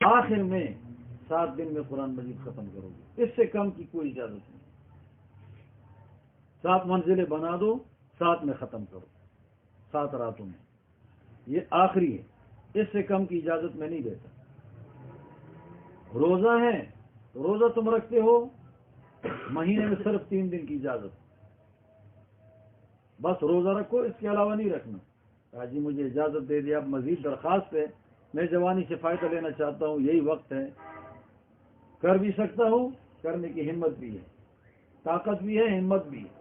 آخر میں 7 دن میں قرآن مجید ختم کرو گے، اس سے کم کی کوئی اجازت نہیں۔ 7 منزلیں بنا دو، 7 میں ختم کرو، 7 راتوں میں، یہ آخری ہے، اس سے کم کی اجازت میں نہیں دیتا۔ روزہ ہے تو روزہ تم رکھتے ہو، مہینے میں صرف 3 دن کی اجازت، بس روزہ رکھو، اس کے علاوہ نہیں رکھنا۔ کہا جی مجھے اجازت دے دیا، اب مزید درخواست ہے، میں جوانی سے فائدہ لینا چاہتا ہوں، یہی وقت ہے، کر بھی سکتا ہوں، کرنے کی ہمت بھی ہے، طاقت بھی ہے، ہمت بھی ہے۔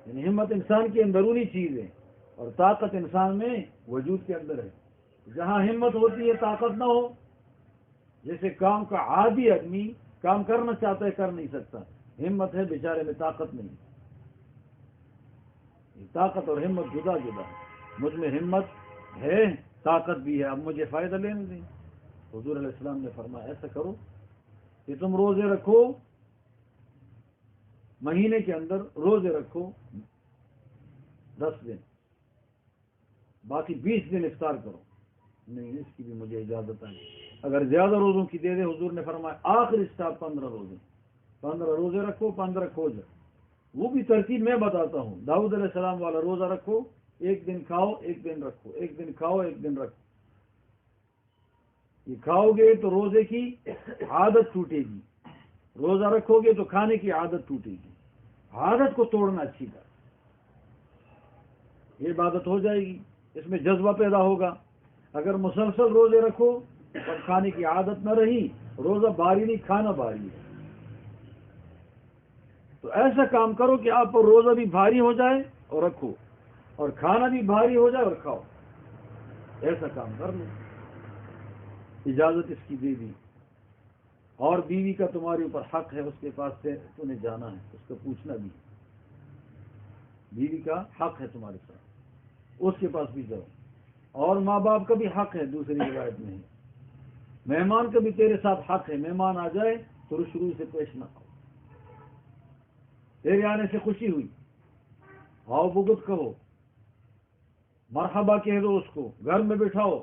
یعنی ہمت انسان کی اندرونی چیز ہے اور طاقت انسان میں وجود کے اندر ہے۔ جہاں ہمت ہوتی ہے طاقت نہ ہو، جیسے کام کا عادی آدمی کام کرنا چاہتا ہے کر نہیں سکتا، ہمت ہے بیچارے میں طاقت نہیں۔ طاقت اور ہمت جدا جدا ہے، مجھ میں ہمت ہے، طاقت بھی ہے، اب مجھے فائدہ لینے دیں۔ حضور علیہ السلام نے فرمایا ایسا کرو کہ تم روزے رکھو، مہینے کے اندر روزے رکھو 10 دن، باقی 20 دن افطار کرو۔ نہیں، اس کی بھی مجھے اجازت ہے، اگر زیادہ روزوں کی دے دے، حضور نے فرمایا آخری اسٹاپ 15 روزے، 15 روزے رکھو، 15 کھو جاؤ۔ وہ بھی ترتیب میں بتاتا ہوں، داؤد علیہ السلام والا روزہ رکھو، 1 دن کھاؤ 1 دن رکھو، 1 دن کھاؤ 1 دن رکھو۔ یہ کھاؤ گے تو روزے کی عادت ٹوٹے گی، روزہ رکھو گے تو کھانے کی عادت ٹوٹے گی۔ عادت کو توڑنا اچھی بات، یہ عبادت ہو جائے گی، اس میں جذبہ پیدا ہوگا۔ اگر مسلسل روزے رکھو اور کھانے کی عادت نہ رہی، روزہ باری نہیں، کھانا باری ہے۔ تو ایسا کام کرو کہ آپ پر روزہ بھی بھاری ہو جائے اور رکھو، اور کھانا بھی بھاری ہو جائے اور کھاؤ، ایسا کام کر لو۔ اجازت اس کی دے دی، اور بیوی کا تمہارے اوپر حق ہے، اس کے پاس سے تمہیں جانا ہے، اس کو پوچھنا بھی، بیوی کا حق ہے تمہارے ساتھ، اس کے پاس بھی جاؤ۔ اور ماں باپ کا بھی حق ہے، دوسری روایت میں ہے۔ مہمان کا بھی تیرے ساتھ حق ہے، مہمان آ جائے تو روئی سے پیش نہ آؤ، تیرے آنے سے خوشی ہوئی، آؤ بغض کہو، مرحبا کہہ دو، اس کو گھر میں بٹھاؤ،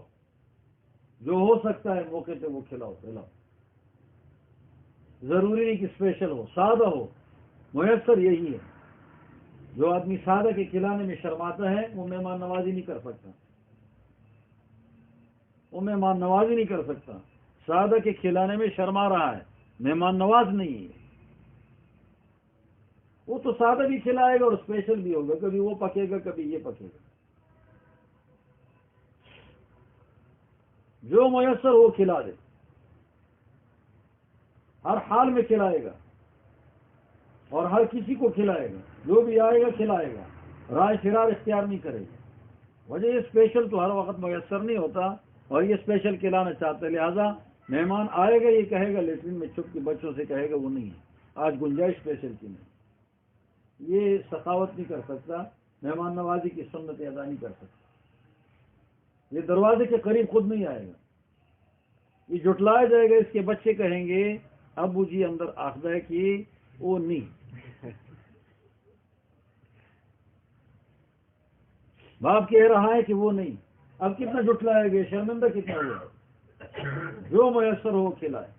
جو ہو سکتا ہے موقع پہ وہ کھلاؤ پلاؤ۔ ضروری نہیں کہ اسپیشل ہو، سادہ ہو، میسر یہی ہے۔ جو آدمی سادہ کے کھلانے میں شرماتا ہے وہ مہمان نوازی نہیں کر سکتا، وہ مہمان نوازی نہیں کر سکتا۔ سادہ کے کھلانے میں شرما رہا ہے، مہمان نواز نہیں ہے۔ وہ تو سادہ بھی کھلائے گا اور اسپیشل بھی ہوگا، کبھی وہ پکے گا کبھی یہ پکے گا، جو میسر وہ کھلا دے، ہر حال میں کھلائے گا اور ہر کسی کو کھلائے گا، جو بھی آئے گا کھلائے گا، رائے فرار اختیار نہیں کرے گا۔ وجہ یہ اسپیشل تو ہر وقت میسر نہیں ہوتا، اور یہ اسپیشل کھلانا چاہتا ہے، لہذا مہمان آئے گا یہ کہے گا لیٹرین میں چھپ کے بچوں سے کہے گا وہ نہیں ہے، آج گنجائش اسپیشل کی نہیں، یہ سخاوت نہیں کر سکتا، مہمان نوازی کی سنتیں ادا نہیں کر سکتا۔ یہ دروازے کے قریب خود نہیں آئے گا، یہ جھٹلایا جائے گا، اس کے بچے کہیں گے ابو جی اندر آخدہ ہے کہ وہ نہیں، باپ کہہ رہا ہے کہ وہ نہیں، اب کتنا جھٹلائے گا، شرمندہ کتنا ہوا۔ جو میسر ہو کھلائے،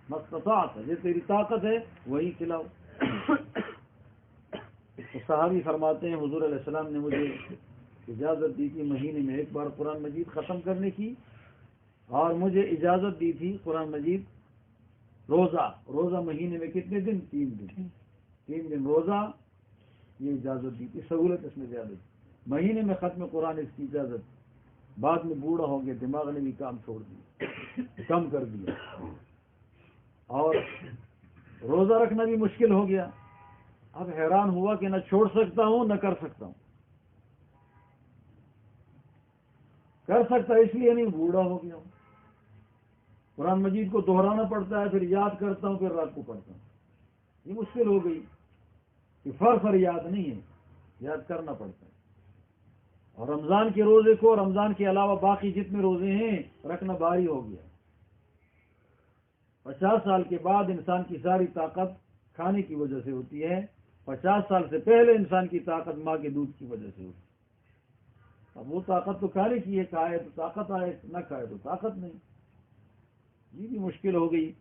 مستطاعت ہے، یہ تیری طاقت ہے وہی کھلاؤ۔ تو صحابی فرماتے ہیں حضور علیہ السلام نے مجھے اجازت دی تھی مہینے میں 1 بار قرآن مجید ختم کرنے کی، اور مجھے اجازت دی تھی قرآن مجید روزہ مہینے میں کتنے دن؟ 3 دن، 3 دن روزہ، یہ اجازت دی تھی، سہولت اس میں زیادہ تھی۔ مہینے میں ختم قرآن اس کی اجازت، بعد میں بوڑھا ہو گیا، دماغ نے بھی کام چھوڑ دیا، کم کر دیا، اور روزہ رکھنا بھی مشکل ہو گیا۔ اب حیران ہوا کہ نہ چھوڑ سکتا ہوں نہ کر سکتا ہوں، کر سکتا اس لیے نہیں، بوڑھا ہو گیا ہوں، قرآن مجید کو دہرانا پڑتا ہے، پھر یاد کرتا ہوں، پھر رات کو پڑھتا ہوں، یہ مشکل ہو گئی کہ فر یاد نہیں ہے، یاد کرنا پڑتا ہے۔ اور رمضان کے روزے کو رمضان کے علاوہ باقی جتنے روزے ہیں رکھنا بھاری ہو گیا۔ 50 سال کے بعد انسان کی ساری طاقت کھانے کی وجہ سے ہوتی ہے، 50 سال سے پہلے انسان کی طاقت ماں کے دودھ کی وجہ سے ہوتی ہے۔ اب وہ طاقت تو کھانے کی ہے، کھائے تو طاقت آئے، نہ کھائے تو طاقت نہیں۔ یہ بھی مشکل ہو گئی.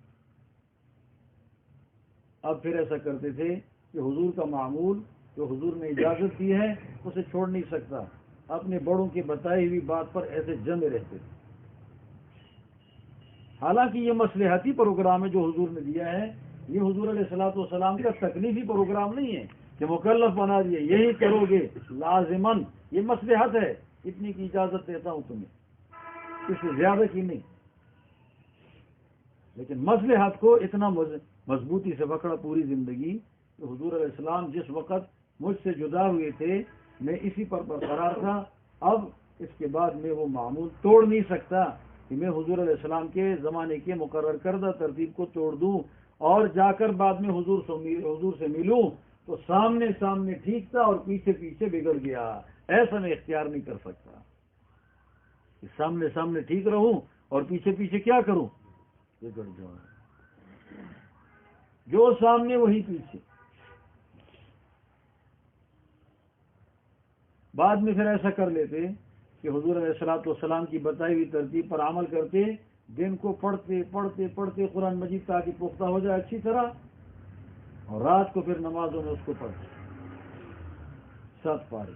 اب پھر ایسا کرتے تھے کہ حضور کا معمول جو حضور نے اجازت دی ہے اسے چھوڑ نہیں سکتا، اپنے بڑوں کی بتائی ہوئی بات پر ایسے جمے رہتے تھے. حالانکہ یہ مصلحتی پروگرام ہے جو حضور نے دیا ہے، یہ حضور علیہ الصلوۃ والسلام کا تکلیفی پروگرام نہیں ہے کہ مکلف بنا دیے یہی کرو گے لازماً. یہ مصلحت ہے، اتنی کی اجازت دیتا ہوں تمہیں، اس سے زیادہ کی نہیں. لیکن مصلحت کو اتنا مضبوطی سے پکڑا پوری زندگی کہ حضور علیہ السلام جس وقت مجھ سے جدا ہوئے تھے میں اسی پر برقرار تھا. اب اس کے بعد میں وہ معمول توڑ نہیں سکتا کہ میں حضور علیہ السلام کے زمانے کے مقرر کردہ ترتیب کو توڑ دوں اور جا کر بعد میں حضور سے ملوں تو سامنے سامنے ٹھیک تھا اور پیچھے پیچھے بگڑ گیا. ایسا میں اختیار نہیں کر سکتا کہ سامنے سامنے ٹھیک رہوں اور پیچھے پیچھے کیا کروں، بگڑ جاؤں. جو سامنے وہی پیچھے. بعد میں پھر ایسا کر لیتے کہ حضور علیہ الصلوۃ والسلام کی بتائی ہوئی ترتیب پر عمل کرتے، دن کو پڑھتے پڑھتے پڑھتے قرآن مجید تاکہ پختہ ہو جائے اچھی طرح، اور رات کو پھر نمازوں میں اس کو پڑھتے 7 پارے.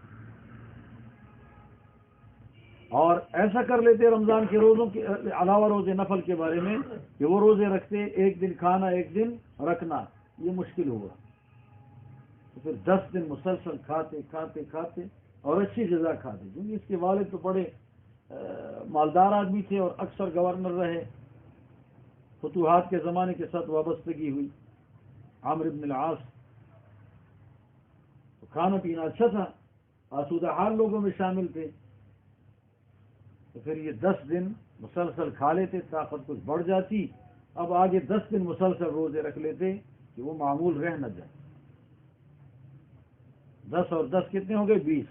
اور ایسا کر لیتے رمضان کے روزوں کے علاوہ روزے نفل کے بارے میں کہ وہ روزے رکھتے، ایک دن کھانا ایک دن رکھنا. یہ مشکل ہوا تو پھر 10 دن مسلسل کھاتے کھاتے کھاتے اور اچھی غذا کھاتے، کیونکہ اس کے والد تو بڑے مالدار آدمی تھے اور اکثر گورنر رہے. فتوحات کے زمانے کے ساتھ وابستگی ہوئی. عامر بن العاص، تو کھانا پینا اچھا تھا، آسودہ حال لوگوں میں شامل تھے. تو پھر یہ 10 دن مسلسل کھا لیتے، طاقت کچھ بڑھ جاتی. اب آگے 10 دن مسلسل روزے رکھ لیتے کہ وہ معمول رہ نہ جائے. 10 اور 10 کتنے ہو گئے؟ 20.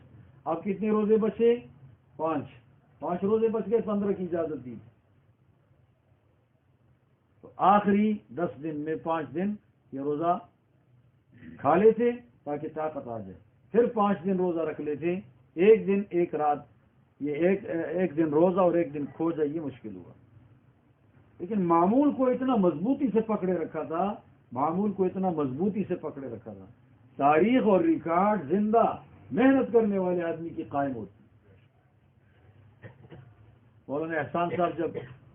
اب کتنے روزے بچے؟ 5 روزے بچ گئے، 15 کی اجازت دی. تو آخری 10 دن میں 5 دن یہ روزہ کھا لیتے تاکہ طاقت آ جائے. پھر 5 دن روزہ رکھ لیتے، ایک دن ایک رات. یہ ایک دن روزہ اور ایک دن کھو جائے، یہ مشکل ہوا. لیکن معمول کو اتنا مضبوطی سے پکڑے رکھا تھا، تاریخ اور ریکارڈ زندہ محنت کرنے والے آدمی کی قائم ہوتی. مولانا احسان صاحب جب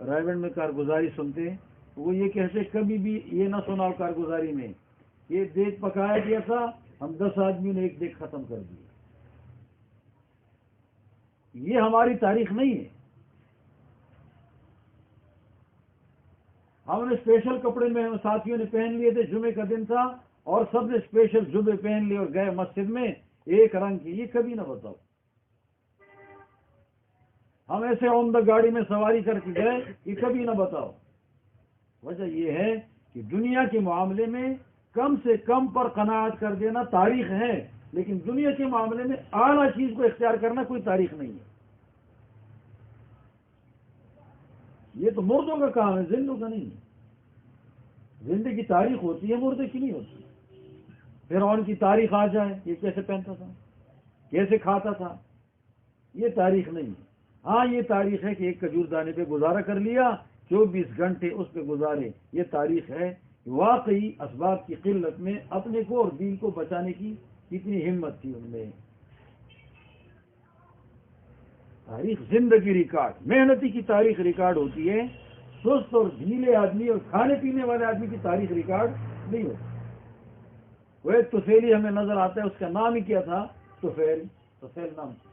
رائے میں کارگزاری سنتے تو وہ یہ کہتے کبھی بھی یہ نہ سنا کارگزاری میں یہ دیکھ پکایا گیا تھا، ہم 10 آدمیوں نے ایک دیکھ ختم کر دیا. یہ ہماری تاریخ نہیں ہے. ہم نے اسپیشل کپڑے میں ساتھیوں نے پہن لیے تھے، جمعے کا دن تھا اور سب نے اسپیشل جبے پہن لیے اور گئے مسجد میں ایک رنگ کی. یہ کبھی نہ بتاؤ. ہم ایسے عمدہ گاڑی میں سواری کر کے گئے، یہ کبھی نہ بتاؤ. وجہ یہ ہے کہ دنیا کے معاملے میں کم سے کم پر قناعت کر دینا تاریخ ہے، لیکن دنیا کے معاملے میں اعلیٰ چیز کو اختیار کرنا کوئی تاریخ نہیں ہے. یہ تو مردوں کا کام ہے، زندوں کا نہیں ہے. زندگی تاریخ ہوتی ہے، مردے کی نہیں ہوتی. فرعون کی تاریخ آ جائے، یہ کیسے پہنتا تھا، کیسے کھاتا تھا، یہ تاریخ نہیں ہے. ہاں یہ تاریخ ہے کہ ایک کھجور دانے پہ گزارا کر لیا، 24 گھنٹے اس پہ گزارے. یہ تاریخ ہے واقعی اسباب کی قلت میں اپنے کو اور دین کو بچانے کی کتنی ہمت تھی ان میں. تاریخ زندگی ریکارڈ، محنتی کی تاریخ ریکارڈ ہوتی ہے. سست اور ڈھیلے آدمی اور کھانے پینے والے آدمی کی تاریخ ریکارڈ نہیں ہوتی. وہ ایک طفیلی ہمیں نظر آتا ہے، اس کا نام ہی کیا تھا؟ طفیل نام تھا.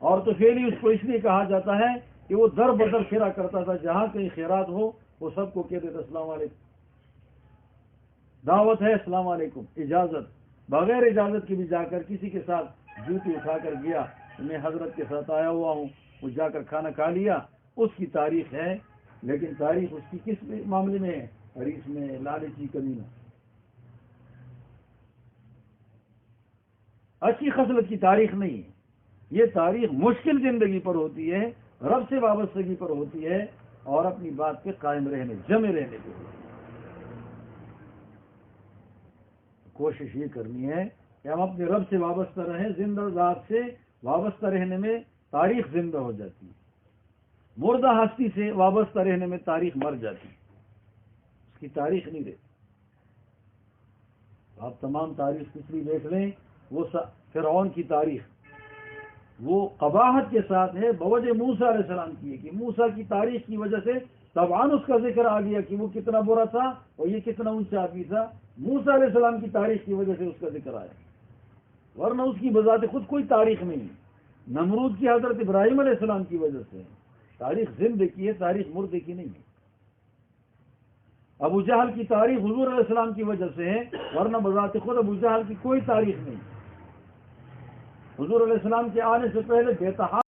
اور طفیلی اس کو اس لیے کہا جاتا ہے کہ وہ در بدر پھرا کرتا تھا، جہاں کہیں خیرات ہو وہ سب کو کہہ دیتا السلام علیکم، دعوت ہے السلام علیکم. اجازت بغیر اجازت کی بھی جا کر کسی کے ساتھ جوتی اٹھا کر گیا، میں حضرت کے ساتھ آیا ہوا ہوں، وہ جا کر کھانا کھا لیا. اس کی تاریخ ہے. لیکن تاریخ اس کی کس معاملے میں ہے؟ حریص میں، لالچی، کمینہ. اچھی خصلت کی تاریخ نہیں ہے. یہ تاریخ مشکل زندگی پر ہوتی ہے، رب سے وابستگی پر ہوتی ہے اور اپنی بات پہ قائم رہنے، جمے رہنے کی ہوتی ہے. کوشش یہ کرنی ہے کہ ہم اپنے رب سے وابستہ رہیں. زندہ ذات سے وابستہ رہنے میں تاریخ زندہ ہو جاتی ہے. مردہ ہستی سے وابستہ رہنے میں تاریخ مر جاتی، اس کی تاریخ نہیں رہتی۔ آپ تمام تاریخ پچھلی دیکھ لیں، وہ فرعون کی تاریخ وہ قباحت کے ساتھ ہے بوجہ موسیٰ علیہ السلام کی ہے، کہ موسیٰ کی تاریخ کی وجہ سے طبعاً اس کا ذکر آ گیا کہ وہ کتنا برا تھا اور یہ کتنا اونچا آدمی تھا۔ موسیٰ علیہ السلام کی تاریخ کی وجہ سے اس کا ذکر آیا، ورنہ اس کی بذات خود کوئی تاریخ نہیں۔ نمرود کی حضرت ابراہیم علیہ السلام کی وجہ سے تاریخ زندہ کی ہے، تاریخ مردے کی نہیں ہے۔ ابو جہل کی تاریخ حضور علیہ السلام کی وجہ سے ہے، ورنہ بذات خود ابو جہل کی کوئی تاریخ نہیں۔ حضور علیہ السلام کے آنے سے پہلے بے تحاشا